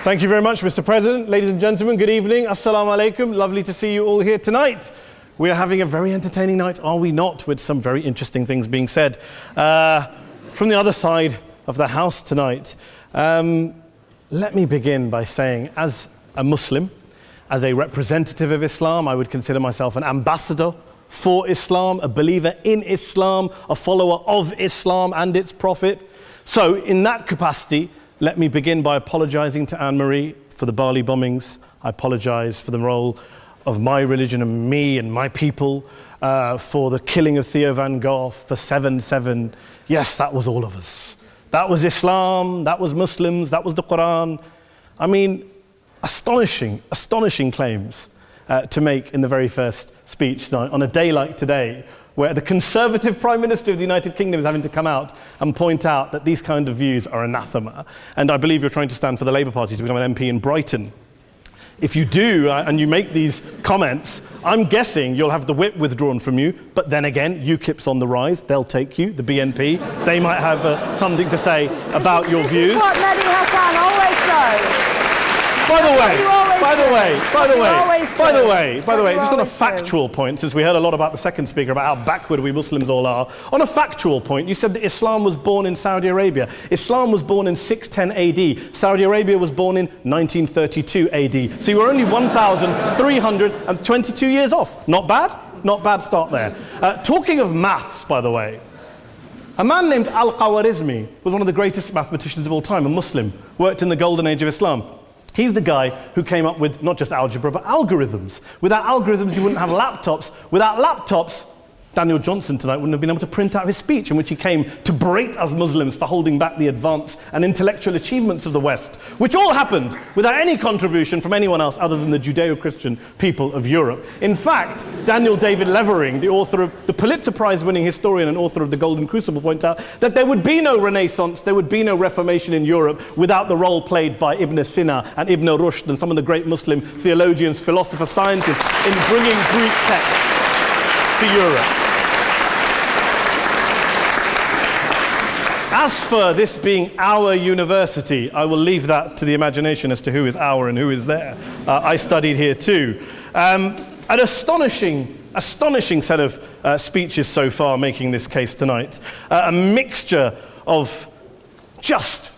Thank you very much, Mr. President. Ladies and gentlemen, good evening. Assalamu alaikum. Lovely to see you all here tonight. We are having a very entertaining night, are we not, with some very interesting things being said from the other side of the house tonight. Let me begin by saying, as a Muslim, as a representative of Islam, I would consider myself an ambassador for Islam, a believer in Islam, a follower of Islam and its Prophet. So in that capacity, let me begin by apologizing to Anne-Marie for the Bali bombings. I apologize for the role of my religion and me and my people, for the killing of Theo van Gogh, for 7/7. Yes, that was all of us. That was Islam, that was Muslims, that was the Quran. I mean, astonishing claims to make in the very first speech tonight, on a day like today, where the Conservative Prime Minister of the United Kingdom is having to come out and point out that these kind of views are anathema. And I believe you're trying to stand for the Labour Party to become an MP in Brighton. If you do, and you make these comments, I'm guessing you'll have the whip withdrawn from you, but then again, UKIP's on the rise, they'll take you, the BNP, they might have something to say about your views. This is what Mehdi Hasan always does. By the way, just on a factual point, since we heard a lot about the second speaker, about how backward we Muslims all are, on a factual point, you said that Islam was born in Saudi Arabia. Islam was born in 610 AD. Saudi Arabia was born in 1932 AD. So you were only 1,322 years off. Not bad? Not bad start there. Talking of maths, by the way, a man named Al-Khwarizmi was one of the greatest mathematicians of all time, a Muslim, worked in the golden age of Islam. He's the guy who came up with not just algebra, but algorithms. Without algorithms, you wouldn't have laptops. Without laptops, Daniel Johnson tonight wouldn't have been able to print out his speech in which he came to berate us Muslims for holding back the advance and intellectual achievements of the West, which all happened without any contribution from anyone else other than the Judeo-Christian people of Europe. In fact, Daniel David Levering, the author of the Pulitzer Prize-winning historian and author of The Golden Crucible, points out that there would be no Renaissance, there would be no Reformation in Europe without the role played by Ibn Sina and Ibn Rushd and some of the great Muslim theologians, philosophers, scientists in bringing Greek texts to Europe. As for this being our university, I will leave that to the imagination as to who is our and who is there. I studied here too. An astonishing set of speeches so far making this case tonight. A mixture of just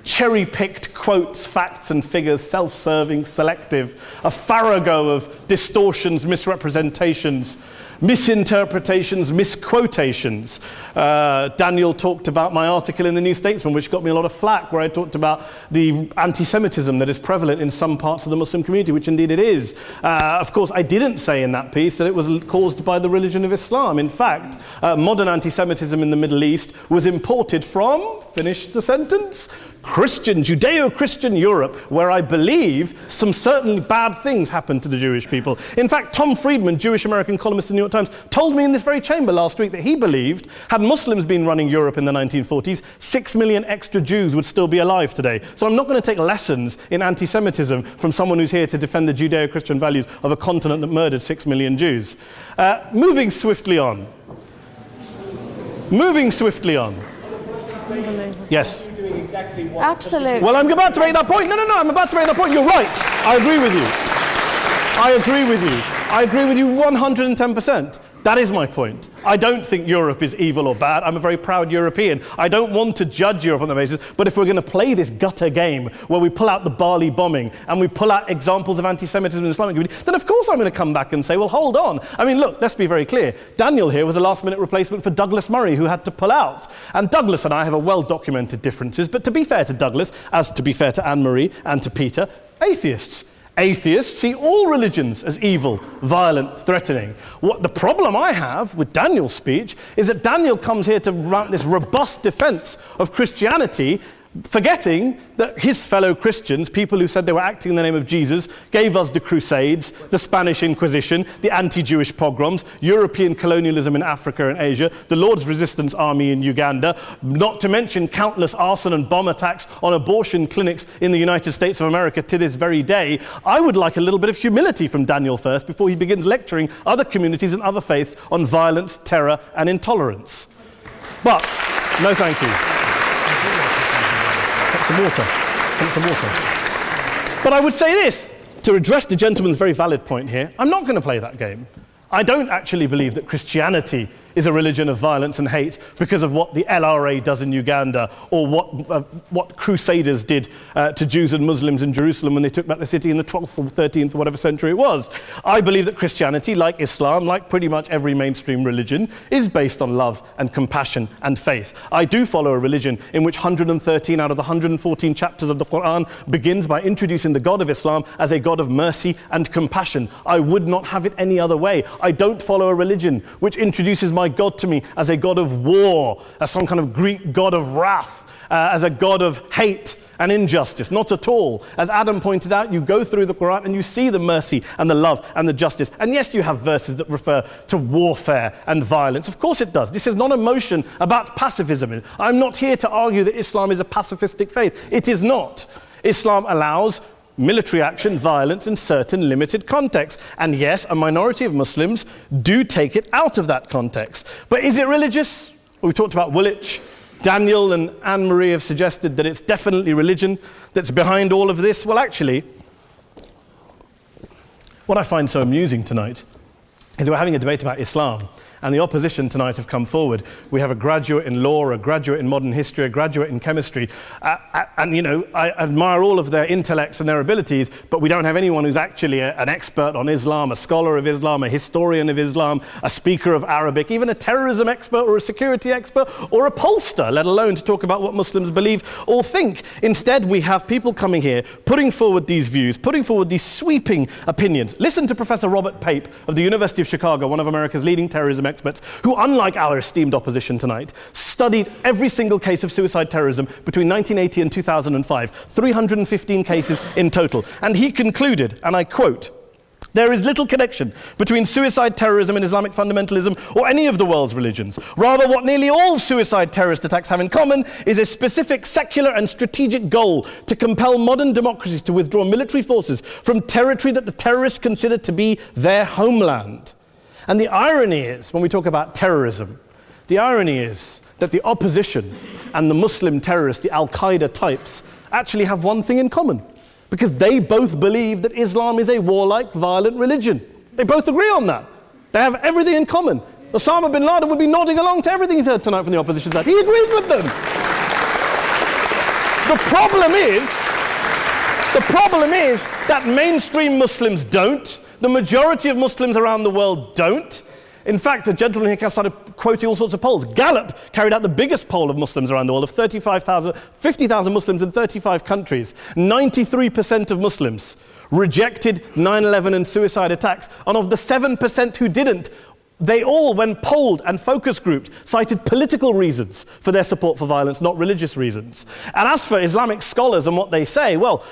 cherry-picked quotes, facts and figures, self-serving, selective, a farrago of distortions, misrepresentations, misinterpretations, misquotations. Daniel talked about my article in the New Statesman, which got me a lot of flack, where I talked about the anti-Semitism that is prevalent in some parts of the Muslim community, which indeed it is. Of course, I didn't say in that piece that it was caused by the religion of Islam. In fact, modern anti-Semitism in the Middle East was imported from, finish the sentence, Judeo-Christian Europe, where I believe some certainly bad things happened to the Jewish people. In fact, Tom Friedman, Jewish-American columnist in the New York Times, told me in this very chamber last week that he believed, had Muslims been running Europe in the 1940s, 6 million extra Jews would still be alive today. So I'm not going to take lessons in anti-Semitism from someone who's here to defend the Judeo-Christian values of a continent that murdered 6 million Jews. Moving swiftly on. Yes. Absolutely. Well, I'm about to make that point. No, I'm about to make that point. You're right. I agree with you 110%. That is my point. I don't think Europe is evil or bad. I'm a very proud European. I don't want to judge Europe on that basis, but if we're going to play this gutter game where we pull out the Bali bombing and we pull out examples of anti-Semitism in the Islamic community, then of course I'm going to come back and say, well, hold on. I mean, look, let's be very clear. Daniel here was a last-minute replacement for Douglas Murray, who had to pull out. And Douglas and I have a well-documented differences, but to be fair to Douglas, as to be fair to Anne-Marie and to Peter, atheists. Atheists see all religions as evil, violent, threatening. What the problem I have with Daniel's speech is that Daniel comes here to run this robust defense of Christianity, forgetting that his fellow Christians, people who said they were acting in the name of Jesus, gave us the Crusades, the Spanish Inquisition, the anti-Jewish pogroms, European colonialism in Africa and Asia, the Lord's Resistance Army in Uganda, not to mention countless arson and bomb attacks on abortion clinics in the United States of America to this very day. I would like a little bit of humility from Daniel first before he begins lecturing other communities and other faiths on violence, terror, and intolerance. But, no thank you. Some water. But I would say this, to address the gentleman's very valid point here, I'm not going to play that game. I don't actually believe that Christianity is a religion of violence and hate because of what the LRA does in Uganda or what Crusaders did to Jews and Muslims in Jerusalem when they took back the city in the 12th or 13th or whatever century it was. I believe that Christianity, like Islam, like pretty much every mainstream religion, is based on love and compassion and faith. I do follow a religion in which 113 out of the 114 chapters of the Quran begins by introducing the God of Islam as a God of mercy and compassion. I would not have it any other way. I don't follow a religion which introduces my God to me as a God of war, as some kind of Greek God of wrath, as a God of hate and injustice. Not at all. As Adam pointed out, you go through the Quran and you see the mercy and the love and the justice. And yes, you have verses that refer to warfare and violence. Of course it does. This is not a motion about pacifism. I'm not here to argue that Islam is a pacifistic faith. It is not. Islam allows military action, violence in certain limited contexts. And yes, a minority of Muslims do take it out of that context. But is it religious? We talked about Woolwich. Daniel and Anne-Marie have suggested that it's definitely religion that's behind all of this. Well, actually, what I find so amusing tonight is we're having a debate about Islam. And the opposition tonight have come forward. We have a graduate in law, a graduate in modern history, a graduate in chemistry. And, you know, I admire all of their intellects and their abilities, but we don't have anyone who's actually an expert on Islam, a scholar of Islam, a historian of Islam, a speaker of Arabic, even a terrorism expert or a security expert or a pollster, let alone to talk about what Muslims believe or think. Instead, we have people coming here, putting forward these views, putting forward these sweeping opinions. Listen to Professor Robert Pape of the University of Chicago, one of America's leading terrorism experts, who, unlike our esteemed opposition tonight, studied every single case of suicide terrorism between 1980 and 2005, 315 cases in total. And he concluded, and I quote, "There is little connection between suicide terrorism and Islamic fundamentalism or any of the world's religions. Rather, what nearly all suicide terrorist attacks have in common is a specific secular and strategic goal to compel modern democracies to withdraw military forces from territory that the terrorists consider to be their homeland." And the irony is, when we talk about terrorism, the irony is that the opposition and the Muslim terrorists, the Al-Qaeda types, actually have one thing in common, because they both believe that Islam is a warlike, violent religion. They both agree on that. They have everything in common. Osama bin Laden would be nodding along to everything he's heard tonight from the opposition side. He agrees with them. The problem is that mainstream Muslims don't. The majority of Muslims around the world don't. In fact, a gentleman here started quoting all sorts of polls. Gallup carried out the biggest poll of Muslims around the world, of 50,000 Muslims in 35 countries. 93% of Muslims rejected 9/11 and suicide attacks. And of the 7% who didn't, they all, when polled and focus grouped, cited political reasons for their support for violence, not religious reasons. And as for Islamic scholars and what they say, well,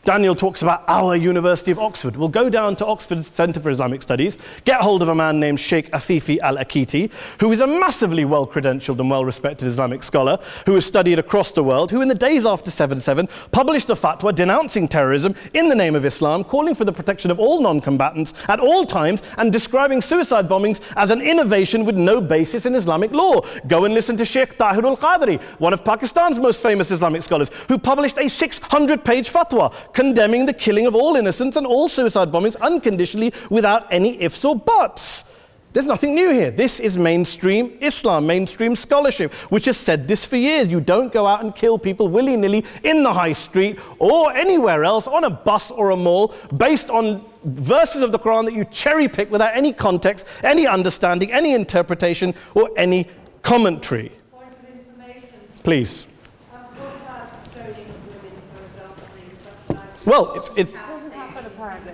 Daniel talks about our University of Oxford. We'll go down to Oxford's Centre for Islamic Studies, get hold of a man named Sheikh Afifi al-Akiti, who is a massively well-credentialed and well-respected Islamic scholar who has studied across the world, who in the days after 7/7 published a fatwa denouncing terrorism in the name of Islam, calling for the protection of all non-combatants at all times, and describing suicide bombings as an innovation with no basis in Islamic law. Go and listen to Sheikh Tahir al-Qadri, one of Pakistan's most famous Islamic scholars, who published a 600-page fatwa condemning the killing of all innocents and all suicide bombings unconditionally without any ifs or buts. There's nothing new here. This is mainstream Islam, mainstream scholarship, which has said this for years. You don't go out and kill people willy-nilly in the high street or anywhere else, on a bus or a mall, based on verses of the Quran that you cherry-pick without any context, any understanding, any interpretation, or any commentary. Point of information. Please. Well, it doesn't happen apparently.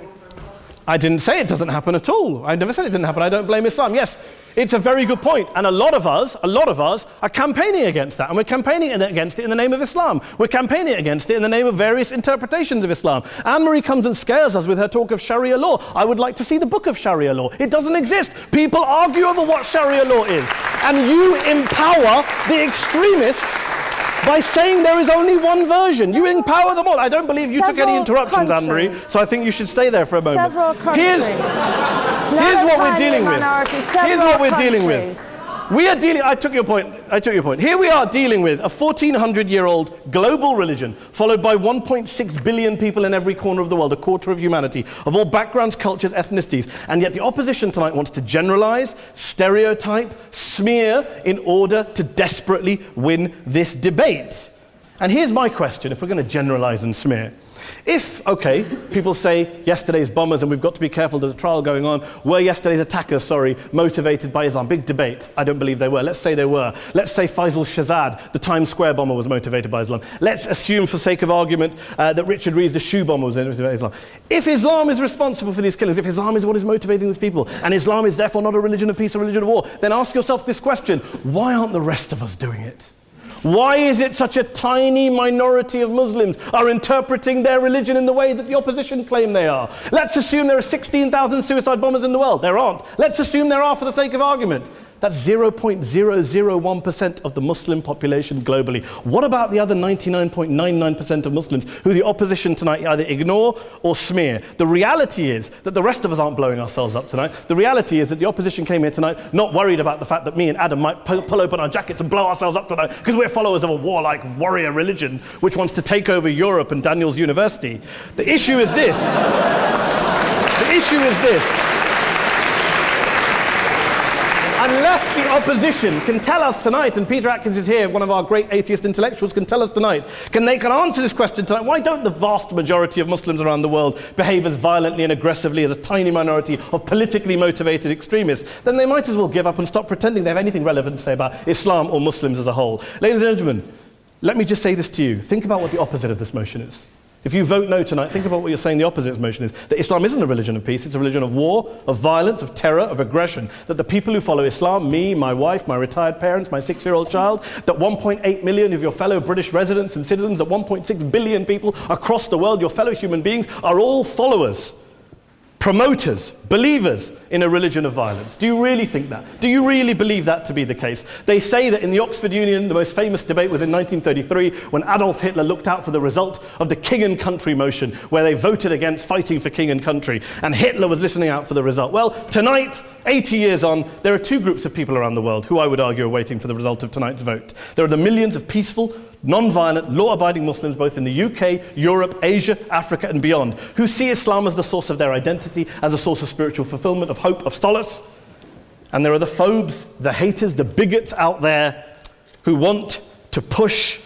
I didn't say it doesn't happen at all. I never said it didn't happen. I don't blame Islam. Yes, it's a very good point. And a lot of us are campaigning against that. And we're campaigning against it in the name of Islam. We're campaigning against it in the name of various interpretations of Islam. Anne-Marie comes and scares us with her talk of Sharia law. I would like to see the book of Sharia law. It doesn't exist. People argue over what Sharia law is. And you empower the extremists by saying there is only one version. You empower them all. I don't believe you took any interruptions, Anne-Marie, so I think you should stay there for a moment. Several countries. Here's what we're dealing with. Here's what we're dealing with. We are dealing, I took your point. Here we are dealing with a 1400-year-old global religion followed by 1.6 billion people in every corner of the world, a quarter of humanity, of all backgrounds, cultures, ethnicities. And yet the opposition tonight wants to generalize, stereotype, smear in order to desperately win this debate. And here's my question, if we're going to generalize and smear. If, okay, people say yesterday's bombers, and we've got to be careful, there's a trial going on, were yesterday's attackers, motivated by Islam? Big debate. I don't believe they were. Let's say they were. Let's say Faisal Shahzad, the Times Square bomber, was motivated by Islam. Let's assume, for sake of argument, that Richard Reeves, the shoe bomber, was motivated by Islam. If Islam is responsible for these killings, if Islam is what is motivating these people, and Islam is therefore not a religion of peace, a religion of war, then ask yourself this question: why aren't the rest of us doing it? Why is it such a tiny minority of Muslims are interpreting their religion in the way that the opposition claim they are? Let's assume there are 16,000 suicide bombers in the world. There aren't. Let's assume there are for the sake of argument. That's 0.001% of the Muslim population globally. What about the other 99.99% of Muslims who the opposition tonight either ignore or smear? The reality is that the rest of us aren't blowing ourselves up tonight. The reality is that the opposition came here tonight not worried about the fact that me and Adam might pull open our jackets and blow ourselves up tonight because we're followers of a warlike warrior religion which wants to take over Europe and Daniel's university. The issue is this. Unless the opposition can tell us tonight, and Peter Atkins is here, one of our great atheist intellectuals, can tell us tonight, can answer this question tonight: why don't the vast majority of Muslims around the world behave as violently and aggressively as a tiny minority of politically motivated extremists? Then they might as well give up and stop pretending they have anything relevant to say about Islam or Muslims as a whole. Ladies and gentlemen, let me just say this to you. Think about what the opposite of this motion is. If you vote no tonight, think about what you're saying the opposite motion is. That Islam isn't a religion of peace, it's a religion of war, of violence, of terror, of aggression. That the people who follow Islam, me, my wife, my retired parents, my 6-year-old child, that 1.8 million of your fellow British residents and citizens, that 1.6 billion people across the world, your fellow human beings, are all followers, promoters, believers in a religion of violence. Do you really think that? Do you really believe that to be the case? They say that in the Oxford Union, the most famous debate was in 1933 when Adolf Hitler looked out for the result of the King and Country motion, where they voted against fighting for King and Country, and Hitler was listening out for the result. Well, tonight, 80 years on, there are two groups of people around the world who I would argue are waiting for the result of tonight's vote. There are the millions of peaceful, non-violent, law-abiding Muslims both in the UK, Europe, Asia, Africa and beyond, who see Islam as the source of their identity, as a source of spiritual fulfillment, of hope, of solace. And there are the phobes, the haters, the bigots out there who want to push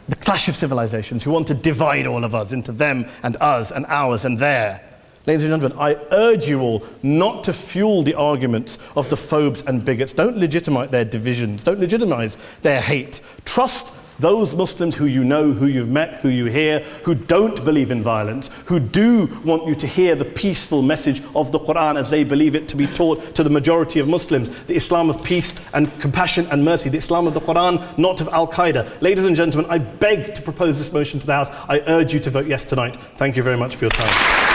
the clash of civilizations, who want to divide all of us into them and us and ours and their. Ladies and gentlemen, I urge you all not to fuel the arguments of the phobes and bigots. Don't legitimize their divisions. Don't legitimize their hate. Trust those Muslims who you know, who you've met, who you hear, who don't believe in violence, who do want you to hear the peaceful message of the Quran as they believe it to be taught to the majority of Muslims, the Islam of peace and compassion and mercy, the Islam of the Quran, not of Al-Qaeda. Ladies and gentlemen, I beg to propose this motion to the House. I urge you to vote yes tonight. Thank you very much for your time.